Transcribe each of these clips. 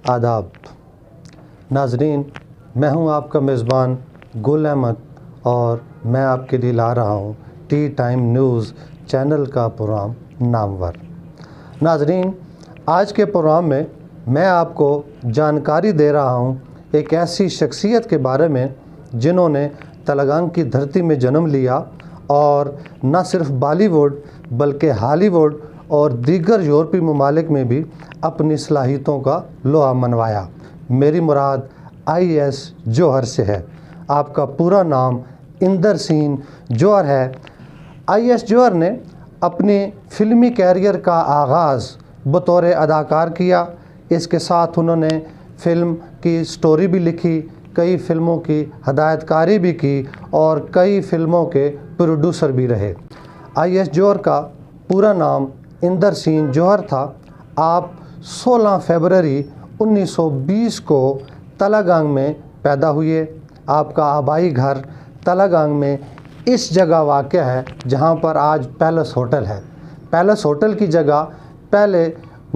आदाब नाजरीन, मैं हूं आपका मेज़बान गुल अहमद और मैं आपके लिए ला रहा हूं टी टाइम न्यूज़ चैनल का प्रोग्राम नामवर। नाजरीन, आज के प्रोग्राम में मैं आपको जानकारी दे रहा हूं एक ऐसी शख्सियत के बारे में जिन्होंने तेलंगाना की धरती में जन्म लिया और न सिर्फ बॉलीवुड बल्कि हॉलीवुड और दीगर यूरोपीय ममालिक में भी अपनी सलाहियतों का लोहा मनवाया। मेरी मुराद IAS जौहर से है। आपका पूरा नाम इंदर सिंह जौहर है। IAS जौहर ने अपने फ़िल्मी कैरियर का आगाज़ बतौर अदाकार किया। इसके साथ उन्होंने फ़िल्म की स्टोरी भी लिखी, कई फ़िल्मों की हदायतकारी भी की और कई फ़िल्मों के प्रोड्यूसर भी रहे। IAS जौहर का पूरा नाम इंदर सिंह जौहर था। आप 16 फरवरी 1920 को तेलंगाना में पैदा हुए। आपका आबाई घर तेलंगाना में इस जगह वाक़ है जहाँ पर आज पैलेस होटल है। पैलेस होटल की जगह पहले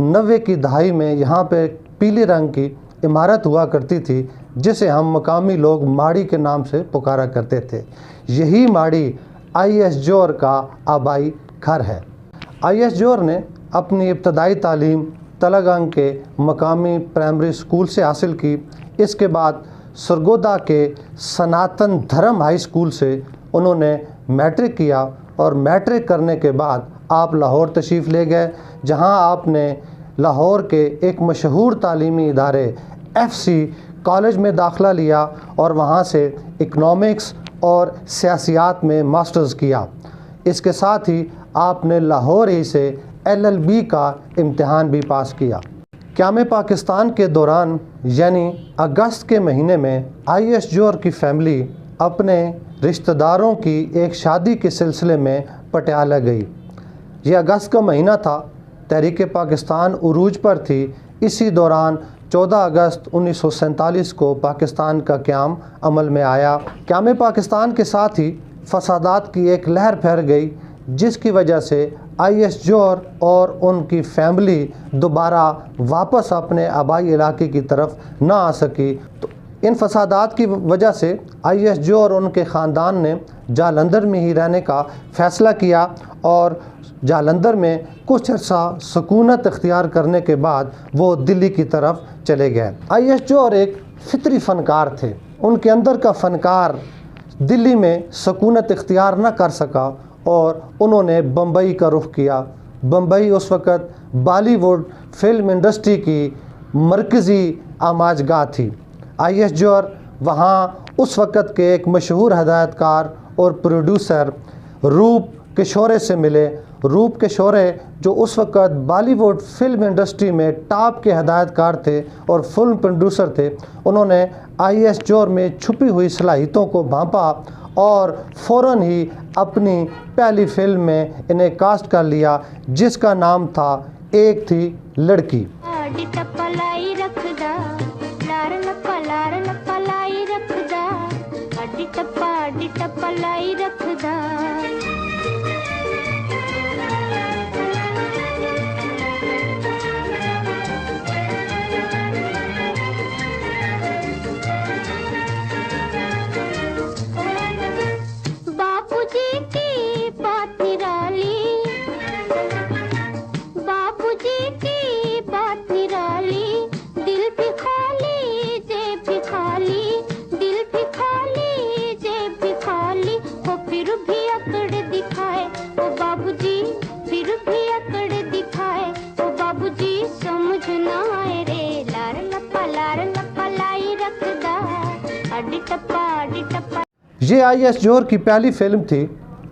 90 की दहाई में यहाँ पे पीले रंग की इमारत हुआ करती थी जिसे हम मकामी लोग माड़ी के नाम से पुकारा करते थे। यही माड़ी IAS जौहर का आबाई घर है। IAS जौहर ने अपनी इब्तदाई तालीम तेलंगाना के मकामी प्राइमरी स्कूल से हासिल की। इसके बाद सरगोदा के सनातन धर्म हाई स्कूल से उन्होंने मैट्रिक किया और मैट्रिक करने के बाद आप लाहौर तशरीफ़ ले गए, जहां आपने लाहौर के एक मशहूर तालीमी इदारे FC कॉलेज में दाखिला लिया और वहां से इकनॉमिक्स और सियासियात में मास्टर्स किया। इसके साथ ही आपने लाहौर ही से LLB का इम्तिहान भी पास किया। क़याम पाकिस्तान के दौरान यानी अगस्त के महीने में IAS जौहर की फैमिली अपने रिश्तेदारों की एक शादी के सिलसिले में पटियाला गई। यह अगस्त का महीना था, तहरीक पाकिस्तान उरूज पर थी। इसी दौरान 14 अगस्त 1947 को पाकिस्तान का क़याम अमल में आया। क़याम पाकिस्तान के साथ ही फसादात की एक लहर फैल गई, जिसकी वजह से IAS जौहर और उनकी फैमिली दोबारा वापस अपने आबाई इलाके की तरफ ना आ सकी। तो इन फसादात की वजह से IAS जौहर और उनके ख़ानदान ने जालंधर में ही रहने का फ़ैसला किया और जालंधर में कुछ अर्सा सुकूनत इख्तियार करने के बाद वो दिल्ली की तरफ चले गए। IAS जौहर एक फितरी फ़नकार थे। उनके अंदर का फ़नकार दिल्ली में सुकूनत इख्तियार न कर सका और उन्होंने बम्बई का रुख किया। बम्बई उस वक़्त बॉलीवुड फिल्म इंडस्ट्री की मरकज़ी आमाजगाह थी। IAS जौहर वहाँ उस वक़्त के एक मशहूर हदायतकार और प्रोड्यूसर रूप किशोरे से मिले। रूप किशोरे जो उस वक़्त बॉलीवुड फिल्म इंडस्ट्री में टॉप के हदायतकार थे और फिल्म प्रोड्यूसर थे। उन्होंने IAS जौहर में छुपी हुई सलाहियतों को भांपा और फ़ौरन ही अपनी पहली फ़िल्म में इन्हें कास्ट कर लिया, जिसका नाम था एक थी लड़की। ये IAS जौहर की पहली फ़िल्म थी।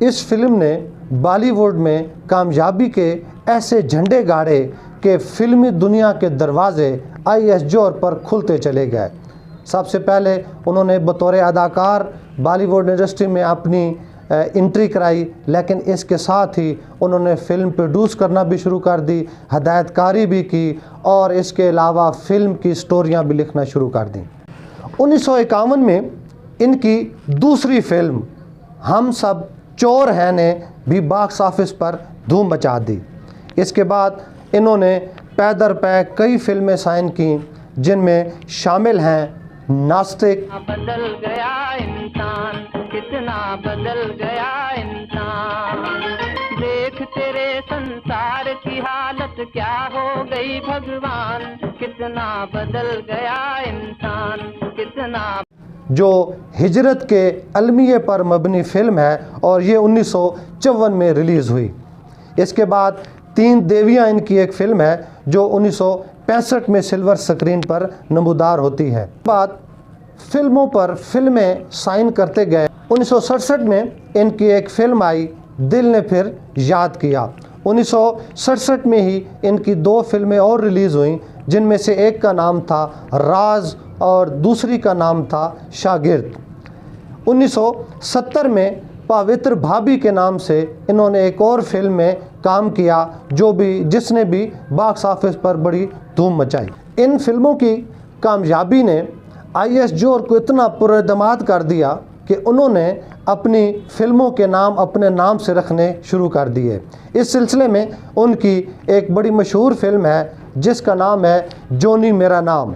इस फिल्म ने बॉलीवुड में कामयाबी के ऐसे झंडे गाड़े कि फ़िल्मी दुनिया के दरवाज़े IAS जौहर पर खुलते चले गए। सबसे पहले उन्होंने बतौर अदाकार बॉलीवुड इंडस्ट्री में अपनी एंट्री कराई, लेकिन इसके साथ ही उन्होंने फ़िल्म प्रोड्यूस करना भी शुरू कर दी, हदायतकारी भी की और इसके अलावा फ़िल्म की स्टोरियाँ भी लिखना शुरू कर दी। 1951 में इनकी दूसरी फिल्म हम सब चोर हैं ने भी बॉक्स ऑफिस पर धूम मचा दी। इसके बाद इन्होंने पै दर पै कई फिल्में साइन की, जिनमें शामिल हैं नास्तिक, बदल गया इंसान, कितना बदल गया इंसान, देख तेरे संसार की हालत क्या हो गई भगवान, कितना बदल गया इंसान, कितना। जो हिजरत के अलमिये पर मबनी फ़िल्म है और ये 1954 में रिलीज़ हुई। इसके बाद तीन देवियाँ इनकी एक फ़िल्म है जो 1965 में सिल्वर स्क्रीन पर नमूदार होती है। बाद फिल्मों पर फिल्में साइन करते गए। 1967 में इनकी एक फ़िल्म आई, दिल ने फिर याद किया। 1967 में ही इनकी दो फिल्में और रिलीज़ हुई, जिनमें से एक का नाम था राज और दूसरी का नाम था शागिर्द। 1970 में पवित्र भाभी के नाम से इन्होंने एक और फिल्म में काम किया जिसने भी बॉक्स ऑफिस पर बड़ी धूम मचाई। इन फिल्मों की कामयाबी ने IS जोहर को इतना पुरएतमाद कर दिया कि उन्होंने अपनी फिल्मों के नाम अपने नाम से रखने शुरू कर दिए। इस सिलसिले में उनकी एक बड़ी मशहूर फिल्म है जिसका नाम है जोनी मेरा नाम।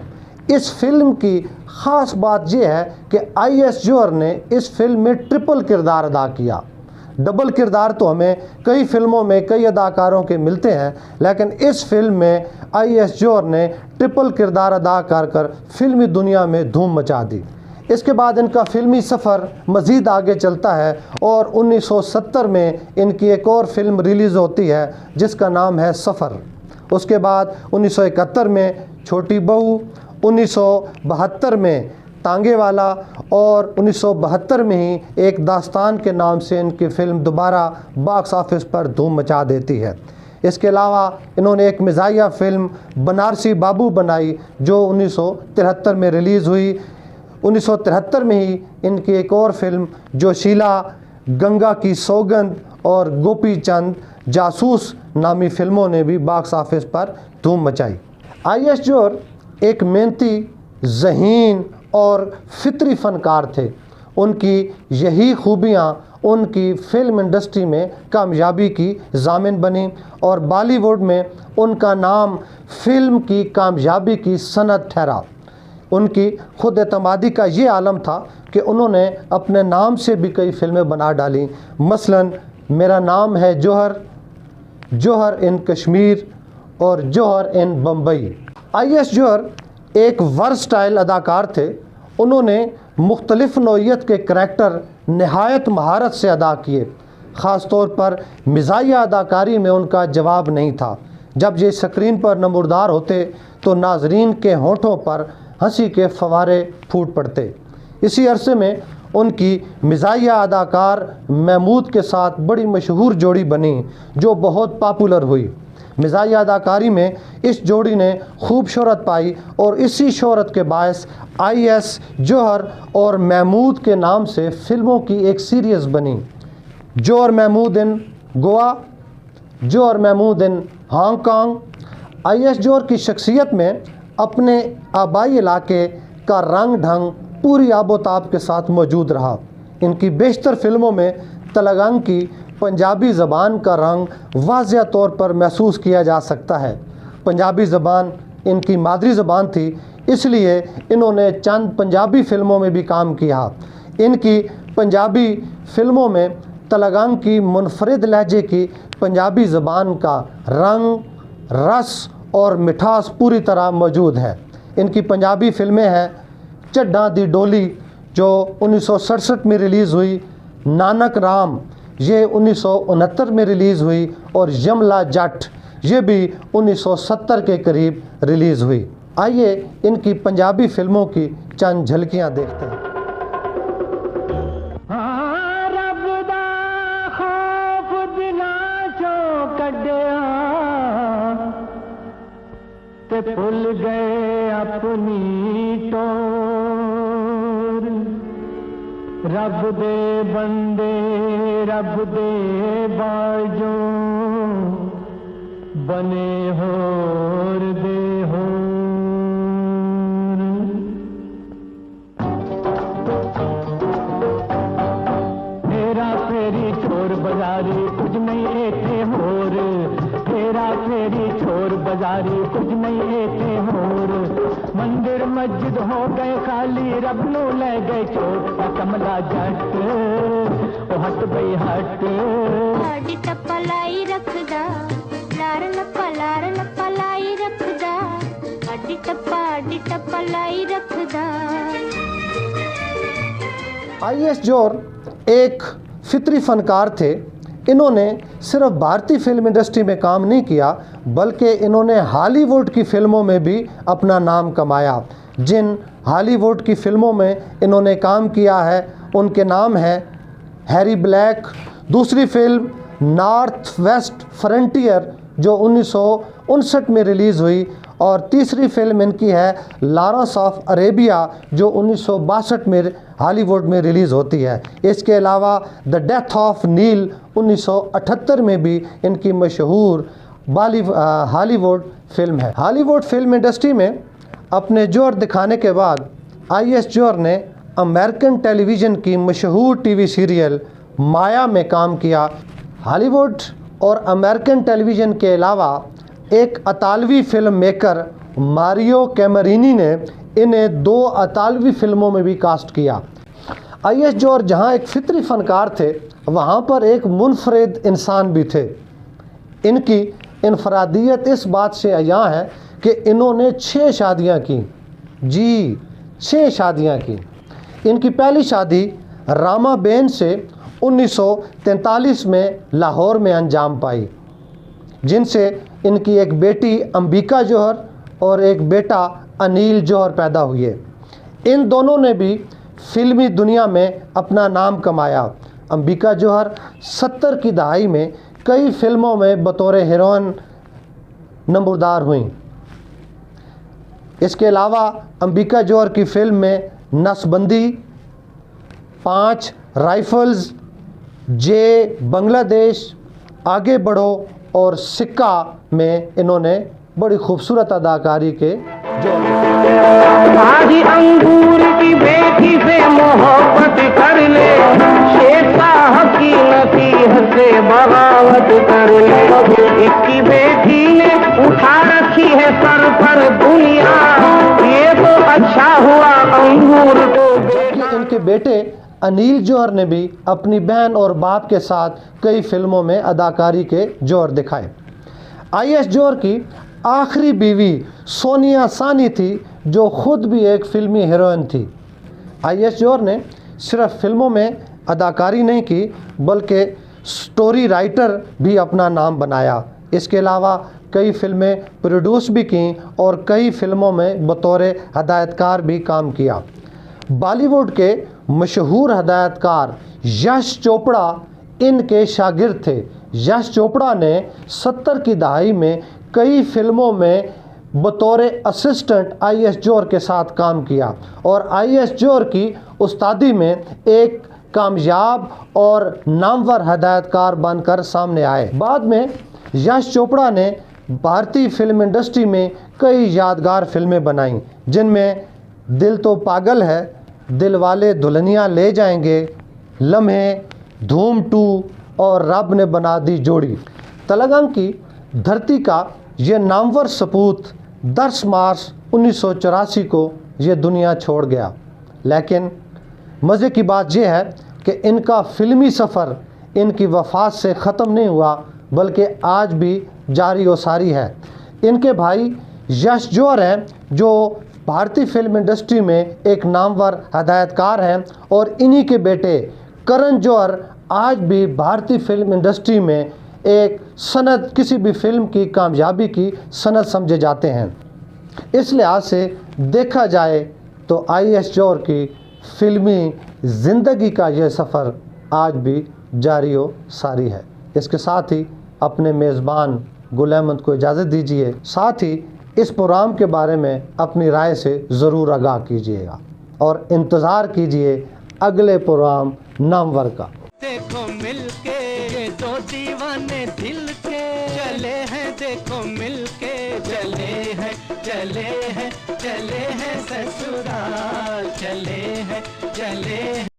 इस फिल्म की ख़ास बात यह है कि IS जोहर ने इस फिल्म में ट्रिपल किरदार अदा किया। डबल किरदार तो हमें कई फिल्मों में कई अदाकारों के मिलते हैं, लेकिन इस फिल्म में IS जोहर ने ट्रिपल किरदार अदा कर फिल्मी दुनिया में धूम मचा दी। इसके बाद इनका फ़िल्मी सफ़र मज़ीद आगे चलता है और 1970 में इनकी एक और फिल्म रिलीज़ होती है जिसका नाम है सफ़र। उसके बाद 1971 में छोटी बहू, 1972 में तांगे वाला और 1972 में ही एक दास्तान के नाम से इनकी फ़िल्म दोबारा बॉक्स ऑफिस पर धूम मचा देती है। इसके अलावा इन्होंने एक मिज़ाहिया फ़िल्म बनारसी बाबू बनाई जो 1973 में रिलीज़ हुई। 1973 में ही इनकी एक और फिल्म जोशीला, गंगा की सौगंध और गोपी चंद जासूस नामी फिल्मों ने भी बॉक्स ऑफिस पर धूम मचाई। IS जोहर एक मेहनती, ज़हीन और फितरी फ़नकार थे। उनकी यही खूबियाँ उनकी फ़िल्म इंडस्ट्री में कामयाबी की ज़ामिन बनी और बॉलीवुड में उनका नाम फ़िल्म की कामयाबी की सनद ठहरा। उनकी खुद एतमादी का ये आलम था कि उन्होंने अपने नाम से भी कई फ़िल्में बना डाली। मसलन मेरा नाम है जोहर, जोहर इन कश्मीर और जोहर इन बम्बई। IS जोहर एक वर्सटाइल अदाकार थे। उन्होंने मुख्तलिफ़ नौइयत के करैक्टर नहायत महारत से अदा किए। ख़ास तौर पर मिज़ाहिया अदाकारी में उनका जवाब नहीं था। जब ये स्क्रीन पर नमूदार होते तो नाजरीन के होंठों पर हंसी के फवारे फूट पड़ते। इसी अरसे में उनकी मिज़ाहिया अदाकार महमूद के साथ बड़ी मशहूर जोड़ी बनी जो बहुत पॉपुलर हुई। मिज़ाहिया अदाकारी में इस जोड़ी ने खूब शोहरत पाई और इसी शोहरत के बायस IS जोहर और महमूद के नाम से फ़िल्मों की एक सीरीज़ बनी, जोहर महमूद इन गोवा, जोहर महमूद इन हांगकांग। IS जोहर की शख्सियत में अपने आबाई इलाके का रंग ढंग पूरी आबोताब के साथ मौजूद रहा। इनकी बेशतर फ़िल्मों में तेलंगाना की पंजाबी ज़बान का रंग वाज़िया तौर पर महसूस किया जा सकता है। पंजाबी ज़बान इनकी मादरी ज़बान थी, इसलिए इन्होंने चंद पंजाबी फ़िल्मों में भी काम किया। इनकी पंजाबी फ़िल्मों में तेलंगाना की मुनफरिद लहजे की पंजाबी ज़बान का रंग, रस और मिठास पूरी तरह मौजूद है। इनकी पंजाबी फ़िल्में हैं चड्ढा दी डोली जो 1967 में रिलीज़ हुई, नानक राम ये 1969 में रिलीज़ हुई और यमला जट ये भी 1970 के करीब रिलीज़ हुई। आइए इनकी पंजाबी फ़िल्मों की चंद झलकियाँ देखते हैं। भूल गए अपनी टोर, रब दे बंदे रब दे बाजो बने होर दे होर। हेरा फेरी चोर बाजारी कुछ नहीं एथे होर, हेरा फेरी चोर बाजारी कुछ नहीं एथे होर। मंदिर मस्जिद हो गए खाली, रब नू ले गए चोर। कमला जट ओ हट बई हट। अड्डी टप्पा लाई रखदा, लार लप्पा लाई रखदा। अड्डी टप्पा लाई रखदा। आई.एस. जौहर एक फितरी फनकार थे। इन्होंने सिर्फ भारतीय फिल्म इंडस्ट्री में काम नहीं किया, बल्कि इन्होंने हॉलीवुड की फ़िल्मों में भी अपना नाम कमाया। जिन हॉलीवुड की फ़िल्मों में इन्होंने काम किया है उनके नाम हैं हैरी ब्लैक, दूसरी फिल्म नॉर्थ वेस्ट फ्रंटियर जो 1959 में रिलीज़ हुई, और तीसरी फिल्म इनकी है लॉरेंस ऑफ अरेबिया जो 1962 में हॉलीवुड में रिलीज़ होती है। इसके अलावा द डेथ ऑफ नील 1978 में भी इनकी मशहूर हॉलीवुड फिल्म है। हॉलीवुड फिल्म इंडस्ट्री में अपने जोर दिखाने के बाद आई.एस. जौहर ने अमेरिकन टेलीविज़न की मशहूर टीवी सीरियल माया में काम किया। हॉलीवुड और अमेरिकन टेलीविज़न के अलावा एक अतालवी फिल्म मेकर मारियो कैमरीनी ने इन्हें 2 अतालवी फिल्मों में भी कास्ट किया। आई.एस. जौहर जहाँ एक फितरी फनकार थे, वहाँ पर एक मुनफरिद इंसान भी थे। इनकी इनफरादियत इस बात से अयां है कि इन्होंने 6 शादियाँ की। जी 6 शादियाँ की। इनकी पहली शादी रामा बेन से 1943 में लाहौर में अंजाम पाई, जिनसे इनकी एक बेटी अंबिका जौहर और एक बेटा अनिल जौहर पैदा हुए। इन दोनों ने भी फिल्मी दुनिया में अपना नाम कमाया। अंबिका जौहर 70 की दहाई में कई फिल्मों में बतौर हीरोइन नंबरदार हुई। इसके अलावा अंबिका जौहर की फिल्म में नसबंदी, 5 राइफल्स, जे बांग्लादेश, आगे बढ़ो और सिक्का में इन्होंने बड़ी खूबसूरत अदाकारी के जो आधी अंगूर की बेटी से मोहब्बत कर ले, शेरशाह की नसीहत से बगावत कर ले। इसकी बेटी ने उठा रखी है सर पर दुनिया, ये तो अच्छा हुआ अंगूर को। इनके बेटे अनिल जौहर ने भी अपनी बहन और बाप के साथ कई फिल्मों में अदाकारी के जोर दिखाए। आई.एस. जौहर की आखिरी बीवी सोनिया सानी थी, जो खुद भी एक फिल्मी हीरोइन थी। आई.एस. जौहर ने सिर्फ फिल्मों में अदाकारी नहीं की, बल्कि स्टोरी राइटर भी अपना नाम बनाया। इसके अलावा कई फिल्में प्रोड्यूस भी की और कई फिल्मों में बतौर हदायतकार भी काम किया। बॉलीवुड के मशहूर हदायतकार यश चोपड़ा इनके शागिर्द थे। यश चोपड़ा ने 70 की दहाई में कई फिल्मों में बतौर असिस्टेंट आई.एस. जौहर के साथ काम किया और आई.एस. जौहर की उस्तादी में एक कामयाब और नामवर हदायतकार बनकर सामने आए। बाद में यश चोपड़ा ने भारतीय फिल्म इंडस्ट्री में कई यादगार फिल्में बनाईं, जिनमें दिल तो पागल है, दिलवाले दुल्हनिया ले जाएंगे, लम्हे, धूम 2 और रब ने बना दी जोड़ी। तेलंगाना की धरती का ये नामवर सपूत 10 मार्च 1984 को ये दुनिया छोड़ गया। लेकिन मज़े की बात यह है कि इनका फिल्मी सफ़र इनकी वफ़ात से ख़त्म नहीं हुआ, बल्कि आज भी जारी व सारी है। इनके भाई यश जौहर हैं, जो भारतीय फिल्म इंडस्ट्री में एक नामवर हदायतकार हैं, और इन्हीं के बेटे करण जौहर आज भी भारतीय फिल्म इंडस्ट्री में एक सनद, किसी भी फिल्म की कामयाबी की सनद समझे जाते हैं। इस लिहाज से देखा जाए तो आई.एस. जौहर की फिल्मी ज़िंदगी का यह सफ़र आज भी जारी व सारी है। इसके साथ ही अपने मेज़बान गुल अहमद को इजाज़त दीजिए। साथ ही इस प्रोग्राम के बारे में अपनी राय से ज़रूर आगाह कीजिएगा और इंतज़ार कीजिए अगले प्रोग्राम नामवर का। देखो मिलके ये 2 दीवाने दिल के चले हैं, देखो मिलके चले हैं, चले हैं, चले हैं ससुराल, चले हैं, चले हैं।